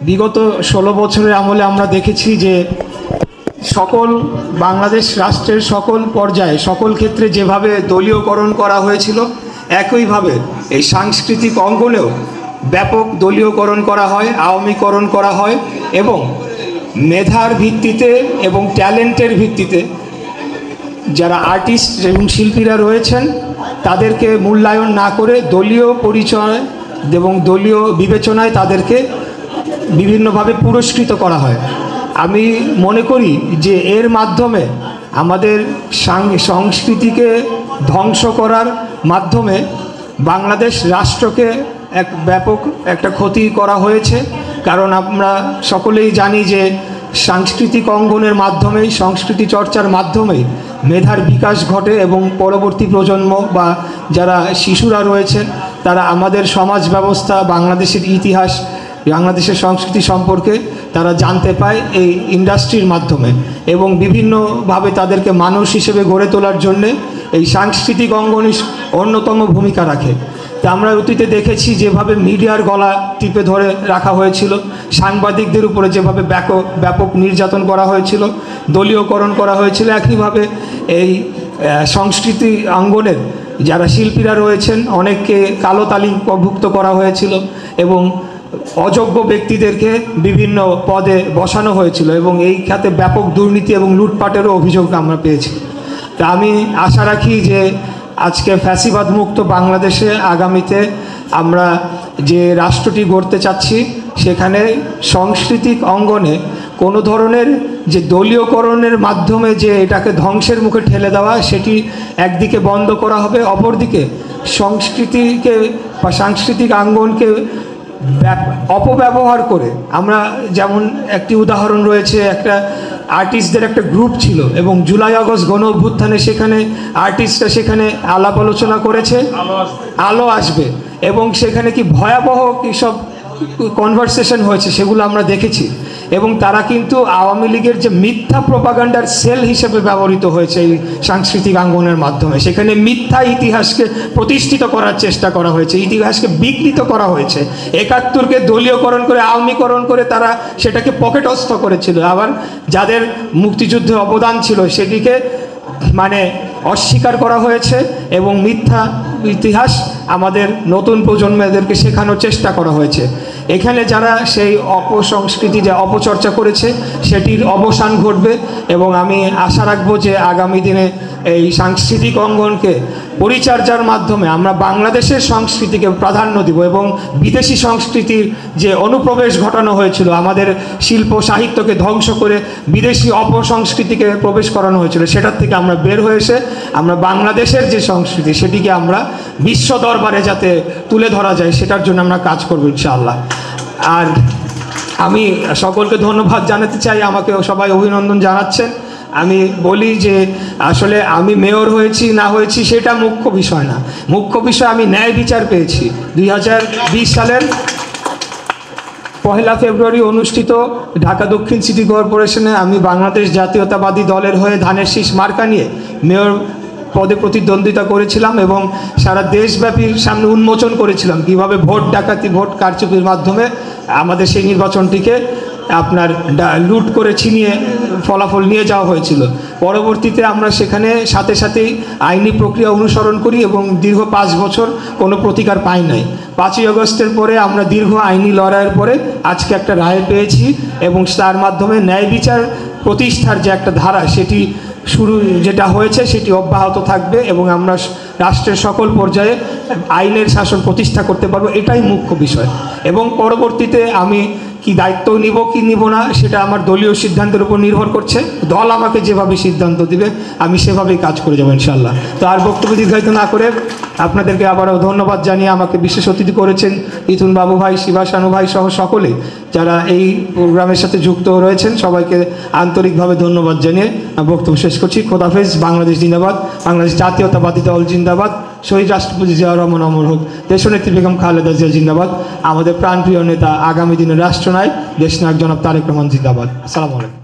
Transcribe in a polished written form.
বিগত 16 বছরের আমলে আমরা দেখেছি যে সকল বাংলাদেশ রাষ্ট্রের সকল পর্যায়ে সকল ক্ষেত্রে যেভাবে দলীয়করণ করা হয়েছিল, একইভাবে এই সাংস্কৃতিক অঙ্গনেও ব্যাপক দলীয়করণ করা হয়, আওয়ামীকরণ করা হয় এবং মেধার ভিত্তিতে এবং ট্যালেন্টের ভিত্তিতে যারা আর্টিস্ট এবং শিল্পীরা রয়েছেন তাদেরকে মূল্যায়ন না করে দলীয় পরিচয় এবং দলীয় বিবেচনায় তাদেরকে বিভিন্নভাবে পুরস্কৃত করা হয়। আমি মনে করি যে এর মাধ্যমে আমাদের সংস্কৃতিকে ধ্বংস করার মাধ্যমে বাংলাদেশ রাষ্ট্রকে এক ব্যাপক একটা ক্ষতি করা হয়েছে। কারণ আমরা সকলেই জানি যে সাংস্কৃতিক অঙ্গনের মাধ্যমেই, সংস্কৃতি চর্চার মাধ্যমেই মেধার বিকাশ ঘটে এবং পরবর্তী প্রজন্ম বা যারা শিশুরা রয়েছেন তারা আমাদের সমাজ ব্যবস্থা, বাংলাদেশের ইতিহাস, বাংলাদেশের সংস্কৃতি সম্পর্কে তারা জানতে পায় এই ইন্ডাস্ট্রির মাধ্যমে এবং বিভিন্নভাবে তাদেরকে মানুষ হিসেবে গড়ে তোলার জন্যে এই সাংস্কৃতিক অঙ্গনই অন্যতম ভূমিকা রাখে। তা আমরা অতীতে দেখেছি যেভাবে মিডিয়ার গলা টিপে ধরে রাখা হয়েছিল, সাংবাদিকদের উপরে যেভাবে ব্যাপক নির্যাতন করা হয়েছিল, দলীয়করণ করা হয়েছিল, একইভাবে এই সংস্কৃতি অঙ্গনের যারা শিল্পীরা রয়েছেন অনেককে কালো তালিকাভুক্ত করা হয়েছিল এবং অযোগ্য ব্যক্তিদেরকে বিভিন্ন পদে বসানো হয়েছিল এবং এই খাতে ব্যাপক দুর্নীতি এবং লুটপাটেরও অভিযোগ আমরা পেয়েছি। তা আমি আশা রাখি যে আজকে ফ্যাসিবাদ মুক্ত বাংলাদেশে আগামীতে আমরা যে রাষ্ট্রটি গড়তে চাচ্ছি সেখানে সাংস্কৃতিক অঙ্গনে কোনো ধরনের যে দলীয়করণের মাধ্যমে যে এটাকে ধ্বংসের মুখে ঠেলে দেওয়া সেটি একদিকে বন্ধ করা হবে, অপরদিকে সংস্কৃতিকে বা সাংস্কৃতিক অঙ্গনকে অপব্যবহার করে আমরা যেমন একটি উদাহরণ রয়েছে, একটা আর্টিস্টদের একটা গ্রুপ ছিল এবং জুলাই আগস্ট গণ অভ্যুত্থানে সেখানে আর্টিস্টরা সেখানে আলাপ আলোচনা করেছে আলো আসবে এবং সেখানে কি ভয়াবহ কী সব কনভারসেশন হয়েছে সেগুলো আমরা দেখেছি এবং তারা কিন্তু আওয়ামী লীগের যে মিথ্যা প্রোপাগান্ডার সেল হিসেবে ব্যবহৃত হয়েছে এই সাংস্কৃতিক অঙ্গনের মাধ্যমে। সেখানে মিথ্যা ইতিহাসকে প্রতিষ্ঠিত করার চেষ্টা করা হয়েছে, ইতিহাসকে বিকৃত করা হয়েছে, ৭১কে দলীয়করণ করে আওয়ামীকরণ করে তারা সেটাকে পকেটস্থ করেছিল। আবার যাদের মুক্তিযুদ্ধে অবদান ছিল সেটিকে মানে অস্বীকার করা হয়েছে এবং মিথ্যা ইতিহাস আমাদের নতুন প্রজন্মদেরকে শেখানোর চেষ্টা করা হয়েছে। এখানে যারা সেই অপসংস্কৃতি যে অপচর্চা করেছে সেটির অবসান ঘটবে এবং আমি আশা রাখবো যে আগামী দিনে এই সাংস্কৃতিক অঙ্গনকে পরিচর্যার মাধ্যমে আমরা বাংলাদেশের সংস্কৃতিকে প্রাধান্য দিব এবং বিদেশি সংস্কৃতির যে অনুপ্রবেশ ঘটানো হয়েছিল, আমাদের শিল্প সাহিত্যকে ধ্বংস করে বিদেশি অপসংস্কৃতিকে প্রবেশ করানো হয়েছিল, সেটার থেকে আমরা বের হয়ে এসে আমরা বাংলাদেশের যে সংস্কৃতি সেটিকে আমরা বিশ্ব দরবারে যাতে তুলে ধরা যায় সেটার জন্য আমরা কাজ করব ইনশাআল্লাহ। আর আমি সকলকে ধন্যবাদ জানাতে চাই, আমাকে সবাই অভিনন্দন জানাচ্ছেন। আমি বলি যে আসলে আমি মেয়র হয়েছি না হয়েছি সেটা মুখ্য বিষয় না, মুখ্য বিষয় আমি ন্যায় বিচার পেয়েছি। 2020 সালের 1 ফেব্রুয়ারি অনুষ্ঠিত ঢাকা দক্ষিণ সিটি কর্পোরেশনে আমি বাংলাদেশ জাতীয়তাবাদী দলের হয়ে ধানের শীষ মার্কা নিয়ে মেয়র পদে প্রতিদ্বন্দ্বিতা করেছিলাম এবং সারা দেশব্যাপী সামনে উন্মোচন করেছিলাম কীভাবে ভোট ডাকাতি, ভোট কারচুপির মাধ্যমে আমাদের সেই নির্বাচনটিকে আপনার লুট করে ছিনিয়ে ফলাফল নিয়ে যাওয়া হয়েছিল। পরবর্তীতে আমরা সেখানে সাথে সাথেই আইনি প্রক্রিয়া অনুসরণ করি এবং দীর্ঘ 5 বছর কোনো প্রতিকার পাই নাই। 5ই আগস্টের পরে আমরা দীর্ঘ আইনি লড়াইয়ের পরে আজকে একটা রায় পেয়েছি এবং তার মাধ্যমে ন্যায় বিচার প্রতিষ্ঠার যে একটা ধারা সেটি শুরু যেটা হয়েছে সেটি অব্যাহত থাকবে এবং আমরা রাষ্ট্রের সকল পর্যায়ে আইনের শাসন প্রতিষ্ঠা করতে পারবো, এটাই মুখ্য বিষয়। এবং পরবর্তীতে আমি কি দায়িত্ব নিব কি নিব না সেটা আমার দলীয় সিদ্ধান্তের উপর নির্ভর করছে। দল আমাকে যেভাবে সিদ্ধান্ত দিবে আমি সেভাবেই কাজ করে যাবো ইনশাআল্লাহ। তো আর বক্তব্য দীর্ঘায়িত না করে আপনাদেরকে আবারও ধন্যবাদ জানিয়ে আমাকে বিশেষ অতিথি করেছেন ইথুন বাবু ভাই, শিবাশানু ভাই সহ সকলে যারা এই প্রোগ্রামের সাথে যুক্ত রয়েছেন, সবাইকে আন্তরিকভাবে ধন্যবাদ জানিয়ে বক্তব্য শেষ করছি। খোদাফেজ। বাংলাদেশ জিন্দাবাদ, বাংলাদেশ জাতীয়তাবাদী দল জিন্দাবাদ, শহীদ রাষ্ট্রপতি জিয়াউর রহমান অমর হোক, দেশনেত্রী বেগম খালেদা জিয়া জিন্দাবাদ, আমাদের প্রাণপ্রিয় নেতা আগামী দিনের রাষ্ট্রনায়ক দেশনায়ক জনাব তারেক রহমান জিন্দাবাদ। আসসালামু আলাইকুম।